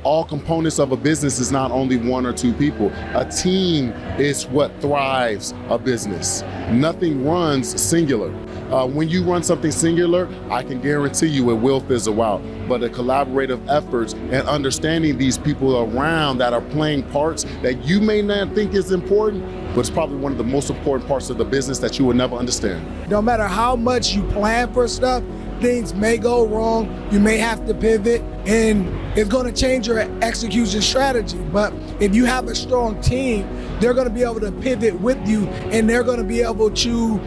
all components of a business is not only one or two people. A team is what thrives a business. Nothing runs singular. When you run something singular, I can guarantee you it will fizzle out. But the collaborative efforts and understanding these people around that are playing parts that you may not think is important, but it's probably one of the most important parts of the business that you will never understand. No matter how much you plan for stuff, things may go wrong, you may have to pivot, and it's going to change your execution strategy. But if you have a strong team, they're going to be able to pivot with you, and they're going to be able to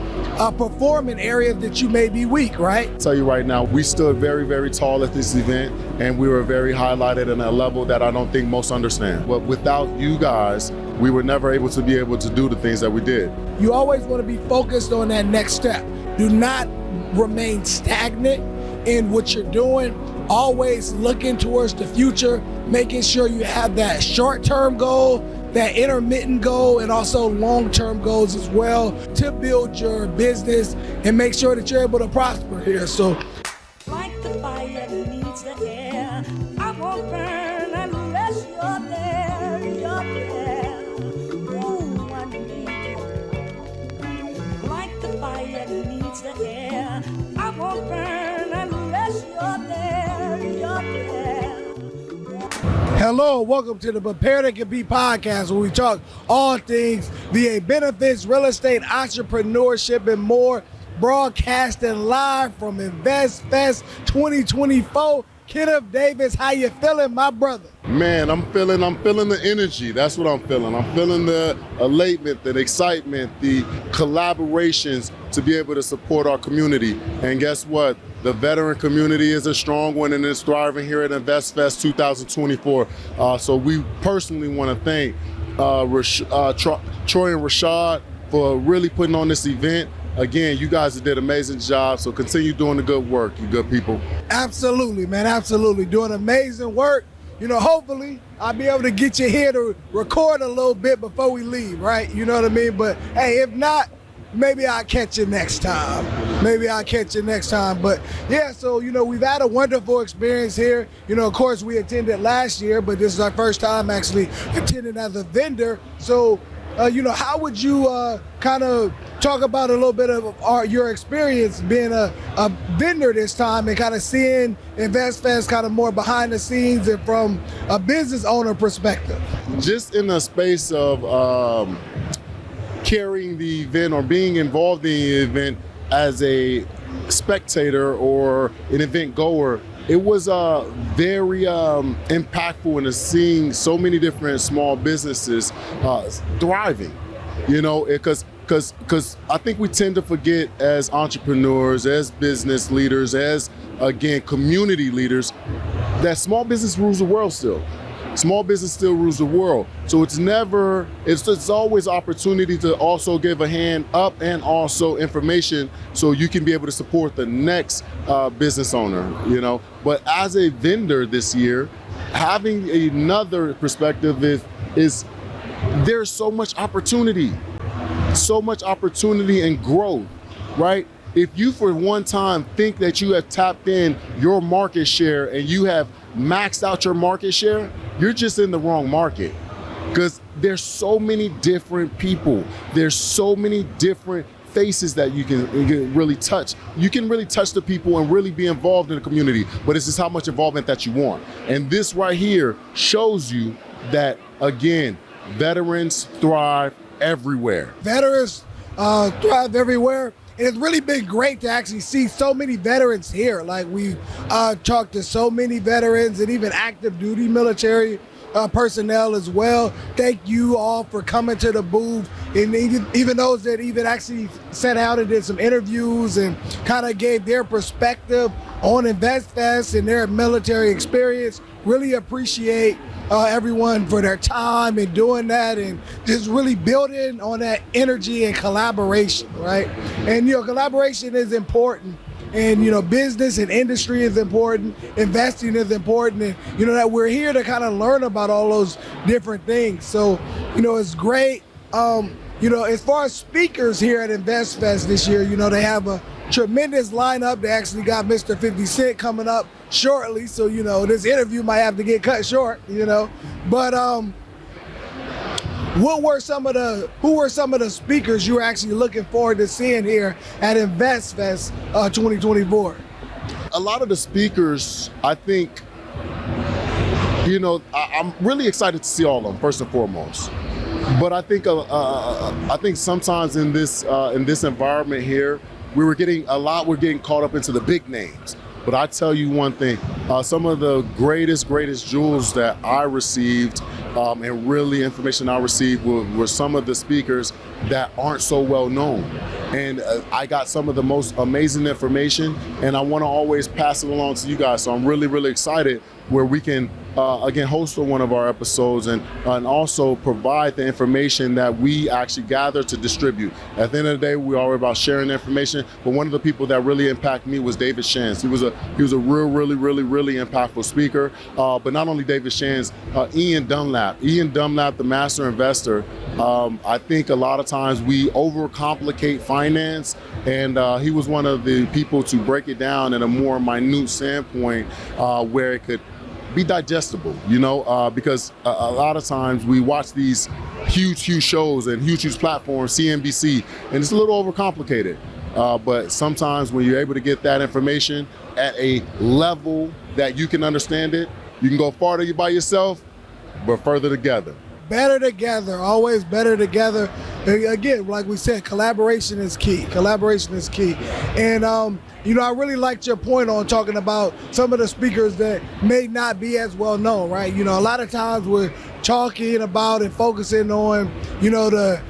perform in areas that you may be weak, right? I'll tell you right now, we stood very, very tall at this event, and we were very highlighted in a level that I don't think most understand. But without you guys, we were never able to do the things that we did. You always want to be focused on that next step. Do not remain stagnant in what you're doing. Always looking towards the future, making sure you have that short-term goal, that intermittent goal, and also long-term goals as well to build your business and make sure that you're able to prosper here. So, like the fire needs the air, I won't burn unless you're there, you're there. Ooh, I need you. Like the fire needs the air, I won't burn unless you're there, you're there. hello, welcome to the Prepare to Compete podcast, where we talk all things VA benefits, real estate, entrepreneurship, and more. Broadcasting live from InvestFest 2024. Kenneth Davis, how you feeling, my brother? Man, I'm feeling the energy. That's what I'm feeling. I'm feeling the elatement, the excitement, the collaborations to be able to support our community. And guess what? The veteran community is a strong one and is thriving here at InvestFest 2024. So we personally want to thank Troy and Rashad for really putting on this event. Again, you guys did an amazing job, so continue doing the good work, you good people. Absolutely, man, absolutely. Doing amazing work. You know, hopefully I'll be able to get you here to record a little bit before we leave, right? You know what I mean? But hey, if not, maybe I'll catch you next time. But yeah, so, you know, we've had a wonderful experience here. You know, of course, we attended last year, but this is our first time actually attending as a vendor. So, you know, how would you kind of talk about a little bit of your experience being a vendor this time and kind of seeing InvestFest kind of more behind the scenes and from a business owner perspective? Just in the space of carrying the event or being involved in the event as a spectator or an event goer, it was very impactful in seeing so many different small businesses thriving, you know, because I think we tend to forget as entrepreneurs, as business leaders, as, again, community leaders, that small business rules the world still. Small business still rules the world. So it's always opportunity to also give a hand up and also information so you can be able to support the next business owner, you know. But as a vendor this year, having another perspective is there's so much opportunity and growth, right? If you for one time think that you have tapped in your market share and you have maxed out your market share, you're just in the wrong market. Because there's so many different people. There's so many different faces that you can really touch. You can really touch the people and really be involved in the community, but it's just how much involvement that you want. And this right here shows you that, again, veterans thrive everywhere. Veterans thrive everywhere. And it's really been great to actually see so many veterans here. Like, we talked to so many veterans and even active duty military personnel as well. Thank you all for coming to the booth, and even those that even actually sat out and did some interviews and kind of gave their perspective on InvestFest and their military experience. Really appreciate everyone for their time and doing that and just really building on that energy and collaboration, right? And, you know, collaboration is important. And, you know, business and industry is important, investing is important, and, you know, that we're here to kind of learn about all those different things. So, you know, it's great. You know, as far as speakers here at InvestFest this year, you know, they have a tremendous lineup. They actually got Mr. 50 Cent coming up shortly, so this interview might have to get cut short. But who were some of the speakers you were actually looking forward to seeing here at InvestFest 2024? A lot of the speakers, I think, I'm really excited to see all of them, first and foremost. But I think sometimes in this environment here, we're getting caught up into the big names. But I tell you one thing, some of the greatest jewels that I received and really information I received were some of the speakers that aren't so well known. And I got some of the most amazing information, and I want to always pass it along to you guys. So I'm really, really excited where we can, again, host one of our episodes and also provide the information that we actually gather to distribute. At the end of the day, we're all about sharing information, but one of the people that really impacted me was David Shands. He was a really impactful speaker, but not only David Shands, Ian Dunlap, the master investor. I think a lot of times we overcomplicate finance, and he was one of the people to break it down in a more minute standpoint where it could be digestible, because a lot of times we watch these huge shows and huge platforms, CNBC, and it's a little overcomplicated. But sometimes when you're able to get that information at a level that you can understand it, you can go farther by yourself, but further together. Better together, always better together. Again, like we said, collaboration is key. And I really liked your point on talking about some of the speakers that may not be as well known, right? A lot of times we're talking about and focusing on, the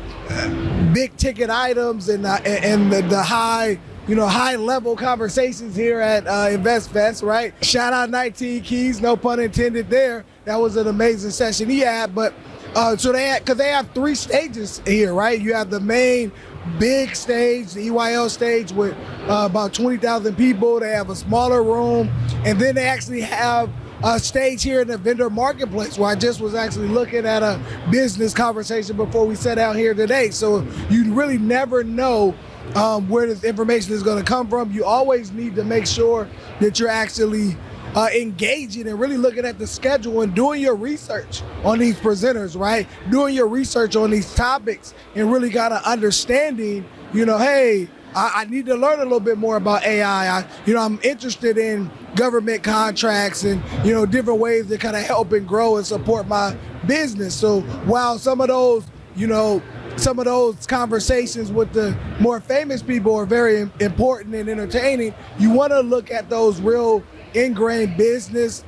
big ticket items and the high level conversations here at InvestFest, right? Shout out 19 Keys, no pun intended there. That was an amazing session he had, but because they have 3 stages here, right? You have the main big stage, the EYL stage with about 20,000 people. They have a smaller room, and then they actually have a stage here in the vendor marketplace where I just was actually looking at a business conversation before we sat out here today. So you really never know where this information is going to come from. You always need to make sure that you're actually engaging and really looking at the schedule and doing your research on these presenters, right? Doing your research on these topics and really kind of understanding, hey, I need to learn a little bit more about AI. I'm interested in government contracts and, different ways to kind of help and grow and support my business. So while some of those conversations with the more famous people are very important and entertaining, you want to look at those real ingrained business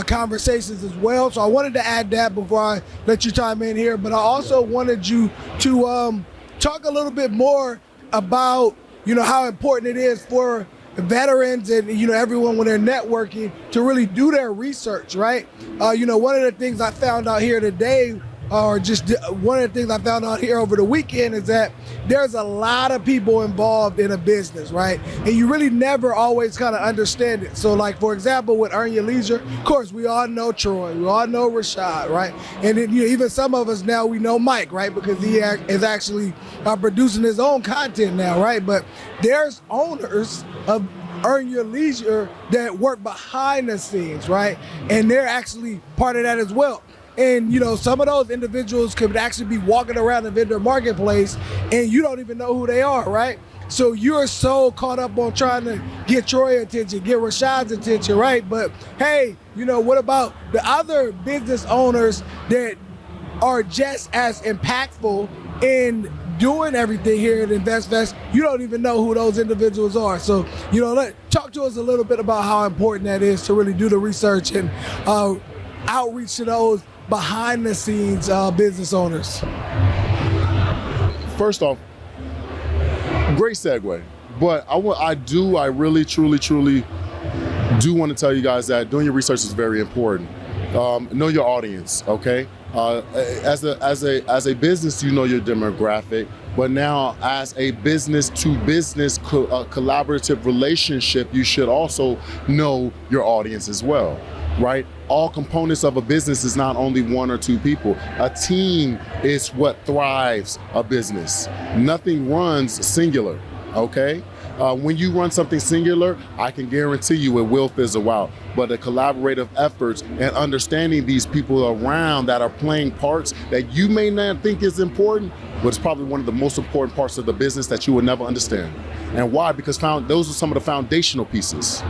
conversations as well. So I wanted to add that before I let you chime in here, but I also wanted you to talk a little bit more about how important it is for veterans and everyone when they're networking to really do their research, right? One of the things I found out here today, or just one of the things I found out here over the weekend, is that there's a lot of people involved in a business, right? And you really never always kind of understand it. So like, for example, with Earn Your Leisure, of course, we all know Troy, we all know Rashad, right? And then, even some of us now, we know Mike, right? Because he is actually producing his own content now, right? But there's owners of Earn Your Leisure that work behind the scenes, right? And they're actually part of that as well. And some of those individuals could actually be walking around the vendor marketplace and you don't even know who they are, right? So you're so caught up on trying to get Troy's attention, get Rashad's attention, right? But hey, what about the other business owners that are just as impactful in doing everything here at InvestFest? You don't even know who those individuals are. So, talk to us a little bit about how important that is to really do the research and outreach to those behind the scenes business owners. First off, great segue, but I really truly do want to tell you guys that doing your research is very important. Know your audience, okay? As a business, you know your demographic, but now as a business to business collaborative relationship, you should also know your audience as well, right? All components of a business is not only 1 or 2 people. A team is what thrives a business. Nothing runs singular, okay? When you run something singular, I can guarantee you it will fizzle out. But the collaborative efforts and understanding these people around that are playing parts that you may not think is important, but it's probably one of the most important parts of the business that you will never understand. And why? Because those are some of the foundational pieces.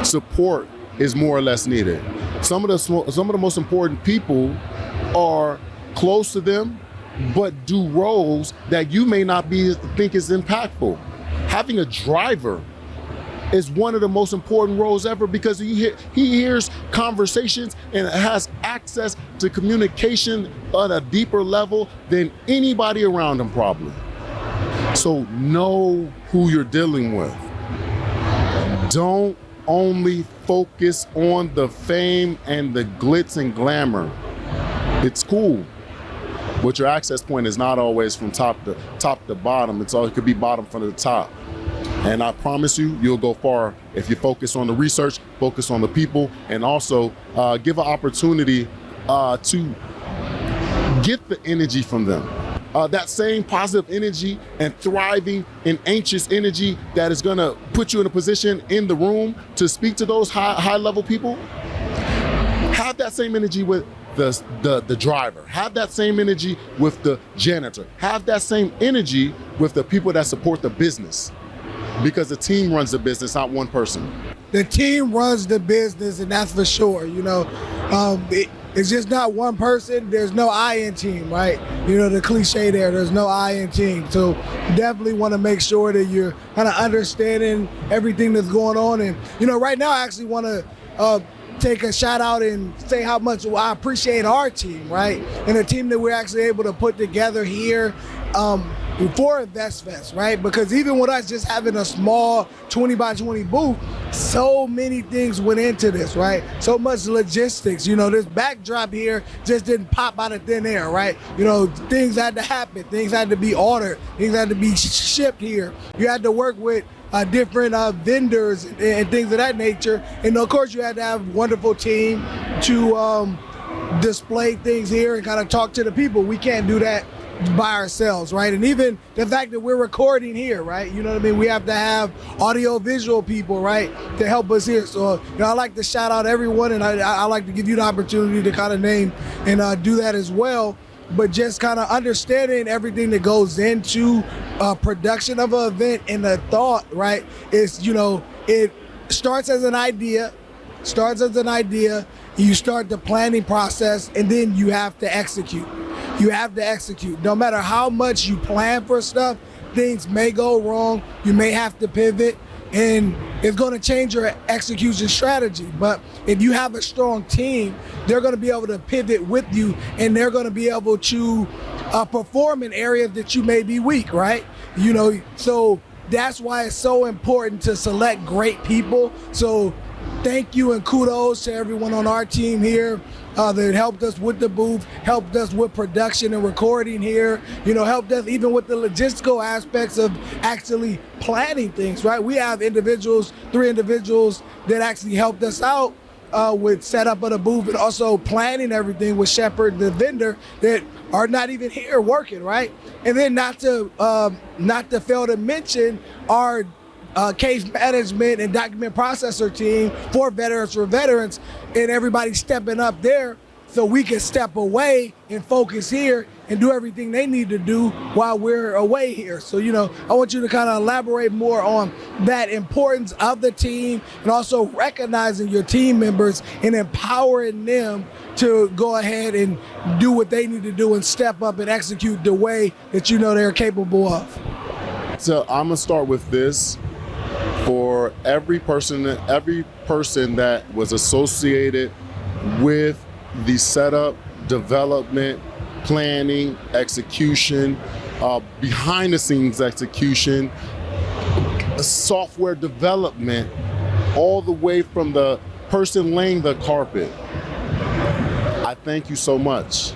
Support is more or less needed. Some of the most important people are close to them, but do roles that you may not think is impactful. Having a driver is one of the most important roles ever, because he hears conversations and has access to communication on a deeper level than anybody around him probably. So know who you're dealing with. Don't only focus on the fame and the glitz and glamour. It's cool, but your access point is not always from top to bottom. It could be bottom from the top. And I promise you, you'll go far if you focus on the research, focus on the people, and also give an opportunity to get the energy from them. That same positive energy and thriving and anxious energy that is gonna put you in a position in the room to speak to those high level people. Have that same energy with the driver. Have that same energy with the janitor. Have that same energy with the people that support the business. Because the team runs the business, not one person. The team runs the business, and that's for sure. It's just not one person. There's no I in team, right? The cliche there's no I in team. So definitely want to make sure that you're kind of understanding everything that's going on. And, right now I actually want to take a shout out and say how much I appreciate our team, right? And the team that we're actually able to put together here for InvestFest, right? Because even with us just having a small 20 by 20 booth, so many things went into this, right? So much logistics. This backdrop here just didn't pop out of thin air, right? Things had to happen, things had to be ordered, things had to be shipped here. You had to work with different vendors and things of that nature. And of course you had to have a wonderful team to display things here and kind of talk to the people. We can't do that by ourselves, right? And even the fact that we're recording here, right? We have to have audio visual people, right, to help us here. So I like to shout out everyone, and I like to give you the opportunity to kind of name and do that as well. But just kind of understanding everything that goes into production of an event, and the thought, right, is it starts as an idea. You start the planning process, and then you have to execute. No matter how much you plan for stuff, things may go wrong. You may have to pivot, and it's going to change your execution strategy. But if you have a strong team, they're going to be able to pivot with you, and they're going to be able to perform in areas that you may be weak, right? So that's why it's so important to select great people. So thank you and kudos to everyone on our team here that helped us with the booth, helped us with production and recording here, helped us even with the logistical aspects of actually planning things, right? We have 3 individuals that actually helped us out with setup of the booth and also planning everything with Shepard, the vendor, that are not even here working, right? And then not to fail to mention our case management and document processor team for veterans, and everybody stepping up there so we can step away and focus here and do everything they need to do while we're away here. So, I want you to kind of elaborate more on that importance of the team, and also recognizing your team members and empowering them to go ahead and do what they need to do and step up and execute the way that they're capable of. So I'm gonna start with this. For every person that was associated with the setup, development, planning, execution, behind the scenes execution, software development, all the way from the person laying the carpet, I thank you so much.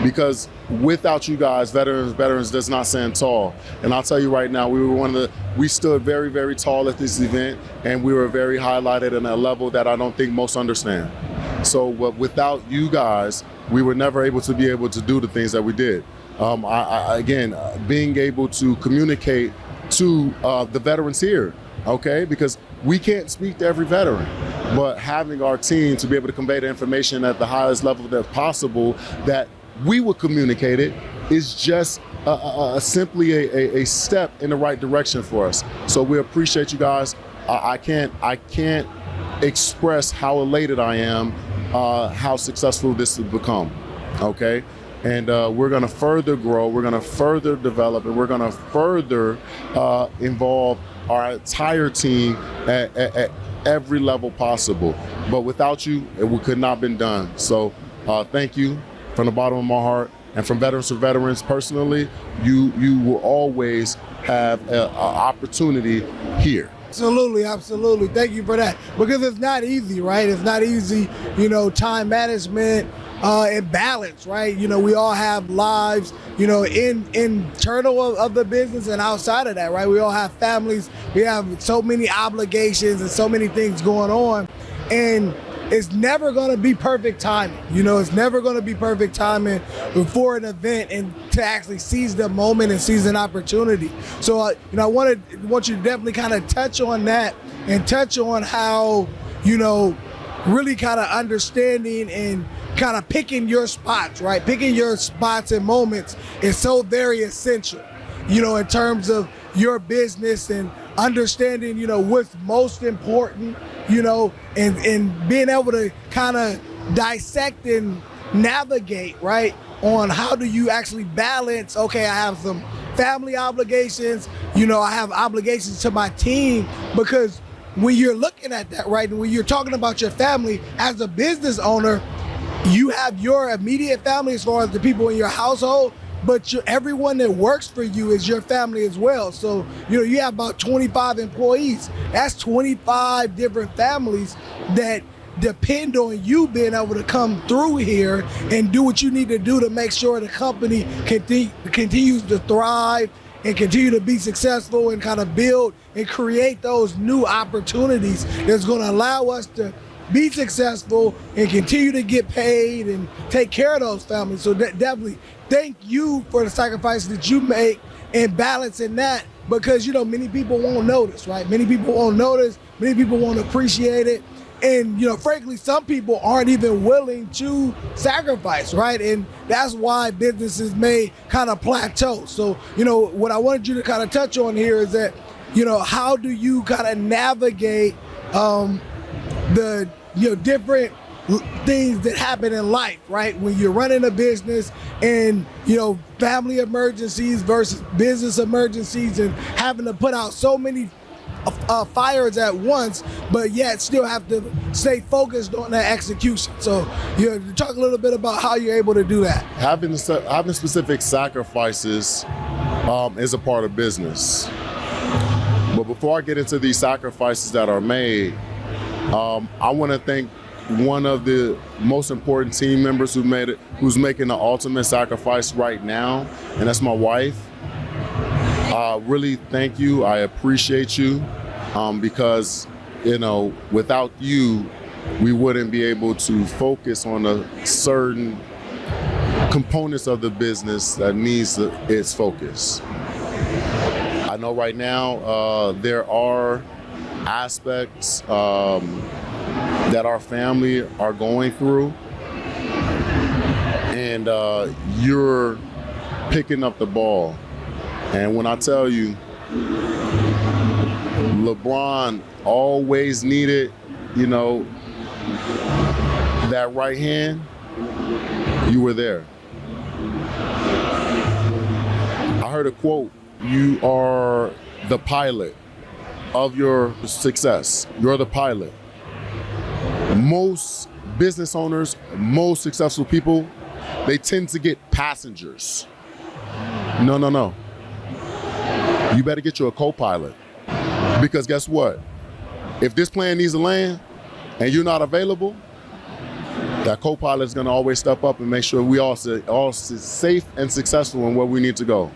Because without you guys, veterans does not stand tall. And I'll tell you right now, we stood very, very tall at this event, and we were very highlighted in a level that I don't think most understand. So without you guys, we were never able to do the things that we did. Again, being able to communicate to the veterans here okay? Because we can't speak to every veteran, but having our team to be able to convey the information at the highest level that possible, that we would communicate it, is just simply a step in the right direction for us. So we appreciate you guys. I can't express how elated I am, how successful this has become, okay? And we're gonna further grow, we're gonna further develop, and we're gonna further involve our entire team at every level possible. But without you, it could not have been done. So thank you from the bottom of my heart. And from Veterans to Veterans personally, you will always have an opportunity here. Absolutely, absolutely. Thank you for that. Because it's not easy, right? It's not easy, time management and balance, right? We all have lives, internal of the business and outside of that, right? We all have families. We have so many obligations and so many things going on. And it's never going to be perfect timing. It's never going to be perfect timing for an event and to actually seize the moment and seize an opportunity. So, I want you to definitely kind of touch on that and touch on how, really kind of understanding and kind of picking your spots, right? Picking your spots and moments is so very essential, in terms of your business and understanding, what's most important, and being able to kind of dissect and navigate, right, on how do you actually balance, okay, I have some family obligations, I have obligations to my team, because when you're looking at that, right, and when you're talking about your family as a business owner, you have your immediate family as far as the people in your household, but everyone that works for you is your family as well. So, you have about 25 employees. That's 25 different families that depend on you being able to come through here and do what you need to do to make sure the company continues to thrive and continue to be successful and kind of build and create those new opportunities that's going to allow us to be successful and continue to get paid and take care of those families. So definitely thank you for the sacrifices that you make and balancing that, because many people won't notice, right? Many people won't notice, many people won't appreciate it. And frankly, some people aren't even willing to sacrifice, right? And that's why businesses may kind of plateau. So, what I wanted you to kind of touch on here is that, how do you kind of navigate the different things that happen in life, right? When you're running a business and, family emergencies versus business emergencies, and having to put out so many fires at once, but yet still have to stay focused on that execution. So, talk a little bit about how you're able to do that. Having specific sacrifices is a part of business. But before I get into these sacrifices that are made, I want to thank one of the most important team members who's making the ultimate sacrifice right now, and that's my wife. Really thank you. I appreciate you, because without you, we wouldn't be able to focus on a certain components of the business that needs its focus. I know right now there are aspects that our family are going through, and you're picking up the ball. And when I tell you, LeBron always needed, that right hand, you were there. I heard a quote, you are the pilot of your success. You're the pilot. Most business owners, most successful people, they tend to get passengers. No. You better get you a co-pilot, because guess what? If this plane needs to land and you're not available, that co-pilot is going to always step up and make sure we all safe and successful in where we need to go.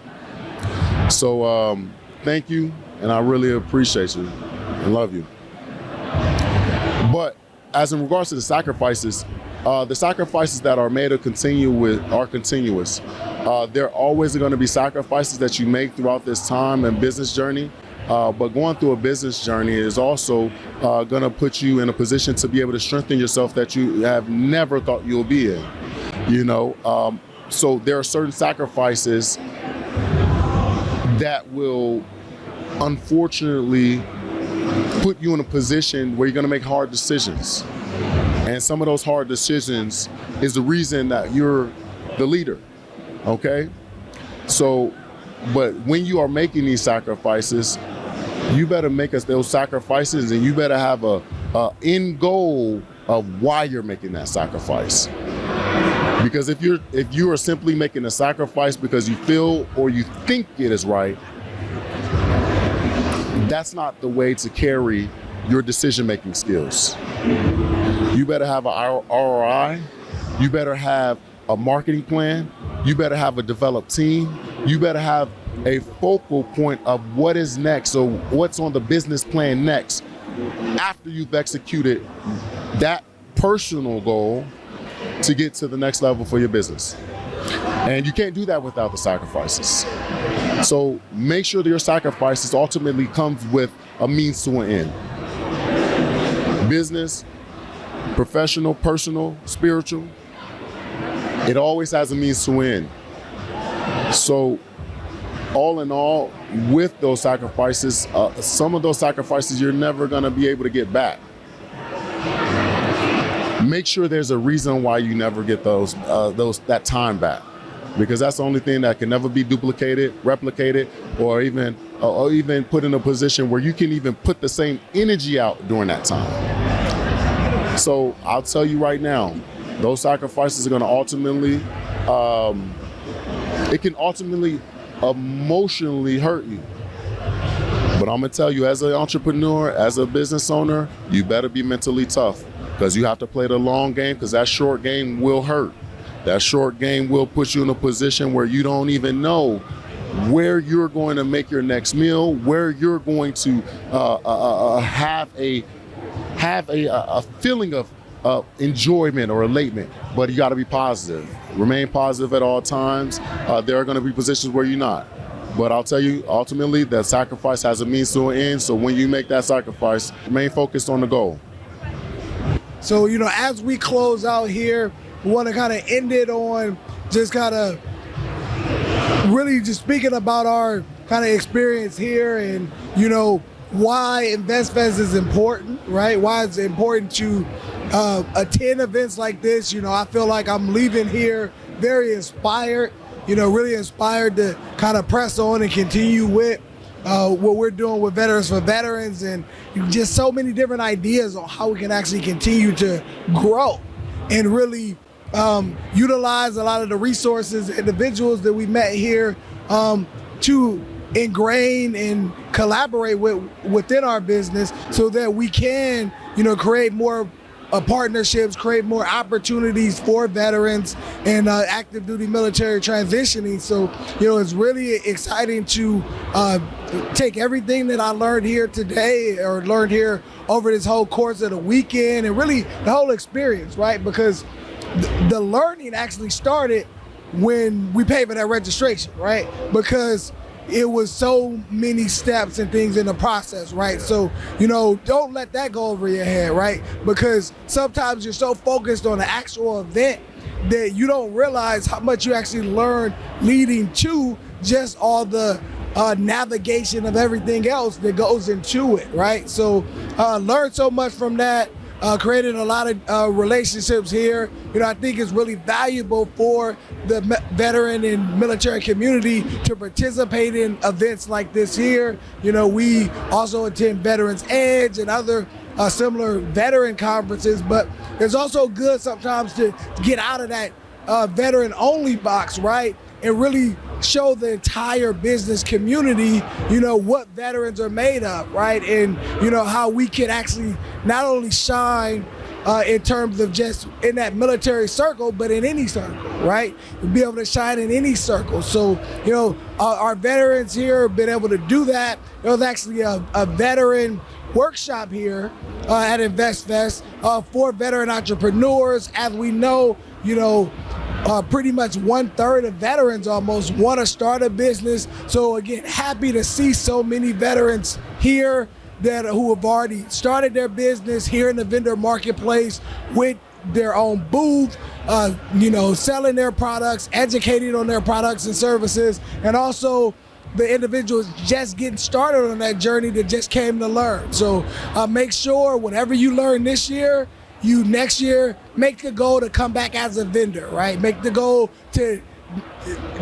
So thank you, and I really appreciate you and love you. But as in regards to the sacrifices that are made are continuous. There are always going to be sacrifices that you make throughout this time and business journey, But going through a business journey is also going to put you in a position to be able to strengthen yourself that you have never thought you'll be in. You know, so there are certain sacrifices that will unfortunately put you in a position where you're going to make hard decisions. And some of those hard decisions is the reason that you're the leader, okay? So, but when you are making these sacrifices, you better make us those sacrifices, and you better have a end goal of why you're making that sacrifice. Because if you are simply making a sacrifice because you feel or you think it is right, that's not the way to carry your decision-making skills. You better have an ROI. You better have a marketing plan. You better have a developed team. You better have a focal point of what is next, so what's on the business plan next after you've executed that personal goal to get to the next level for your business. And you can't do that without the sacrifices. So make sure that your sacrifices ultimately comes with a means to an end. Business, professional, personal, spiritual, it always has a means to an end. So all in all, with those sacrifices, some of those sacrifices you're never gonna be able to get back. Make sure there's a reason why you never get that time back, because that's the only thing that can never be duplicated, replicated, or even put in a position where you can even put the same energy out during that time. So I'll tell you right now, those sacrifices are going to ultimately, it can ultimately emotionally hurt you. But I'm gonna tell you, as an entrepreneur, as a business owner, you better be mentally tough, because you have to play the long game, because that short game will hurt. That short game will put you in a position where you don't even know where you're going to make your next meal, where you're going to have a feeling of enjoyment or elatement. But you got to be positive. Remain positive at all times. There are going to be positions where you're not. But I'll tell you, ultimately, that sacrifice has a means to an end. So when you make that sacrifice, remain focused on the goal. So, you know, as we close out here, we want to kind of end it on just kind of really just speaking about our kind of experience here, and, you know, why InvestFest is important, right? Why it's important to attend events like this. You know, I feel like I'm leaving here very inspired, you know, really inspired to kind of press on and continue with what we're doing with Veterans for Veterans, and just so many different ideas on how we can actually continue to grow and really utilize a lot of the resources, individuals that we met here to ingrain and collaborate within our business, so that we can, you know, create more partnerships, create more opportunities for veterans and active duty military transitioning. So, you know, it's really exciting to take everything that I learned here today, or learned here over this whole course of the weekend, and really the whole experience, right? Because the learning actually started when we paid for that registration, right? Because it was so many steps and things in the process, right? So, you know, don't let that go over your head, right? Because sometimes you're so focused on the actual event that you don't realize how much you actually learn leading to just all the navigation of everything else that goes into it, right? So learned so much from that. Created a lot of relationships here. You know, I think it's really valuable for the veteran and military community to participate in events like this here. You know, we also attend Veterans Edge and other similar veteran conferences, but it's also good sometimes to get out of that veteran-only box, right? And really show the entire business community, you know, what veterans are made of, right? And, you know, how we can actually not only shine in terms of just in that military circle, but in any circle, right? Be able to shine in any circle. So, you know, our veterans here have been able to do that. There was actually a veteran workshop here at InvestFest for veteran entrepreneurs. As we know, you know, pretty much 1/3 of veterans almost want to start a business. So again, happy to see so many veterans here who have already started their business here in the vendor marketplace with their own booth, selling their products, educating on their products and services, and also the individuals just getting started on that journey that just came to learn. So make sure whatever you learn this year, you next year make the goal to come back as a vendor, right? Make the goal to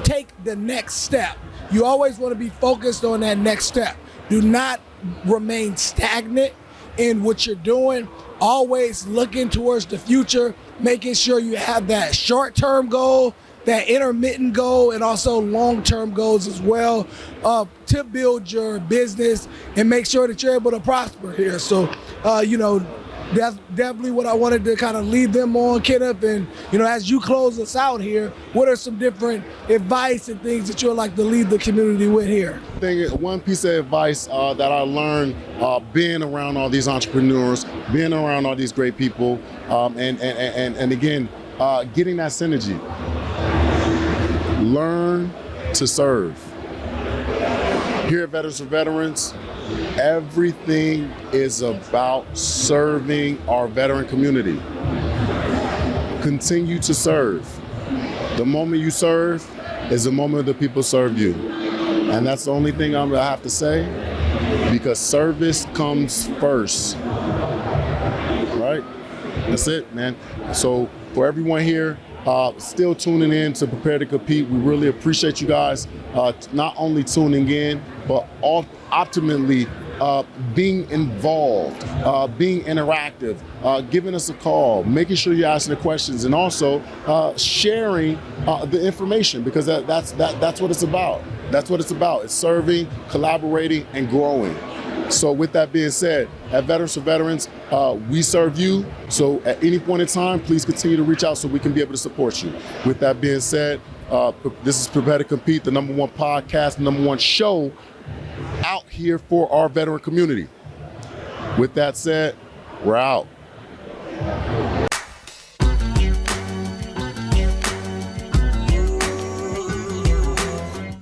take the next step. You always want to be focused on that next step. Do not remain stagnant in what you're doing. Always looking towards the future, making sure you have that short-term goal, that intermittent goal, and also long-term goals as well to build your business and make sure that you're able to prosper here. So, that's definitely what I wanted to kind of lead them on, Kenneth. And, as you close us out here, what are some different advice and things that you would like to lead the community with here? One piece of advice that I learned being around all these entrepreneurs, being around all these great people, and again, getting that synergy. Learn to serve. Here at Veterans for Veterans, everything is about serving our veteran community. Continue to serve. The moment you serve is the moment the people serve you. And that's the only thing I'm gonna have to say, because service comes first, right? That's it, man. So for everyone here, still tuning in to Prepare to Compete, we really appreciate you guys not only tuning in, but optimally being involved, being interactive, giving us a call, making sure you're asking the questions, and also sharing the information, because that's what it's about. That's what it's about. It's serving, collaborating, and growing. So with that being said, at Veterans for Veterans, we serve you. So at any point in time, please continue to reach out so we can be able to support you. With that being said, this is Prepare to Compete, the #1 podcast, #1 show out here for our veteran community. With that said, we're out.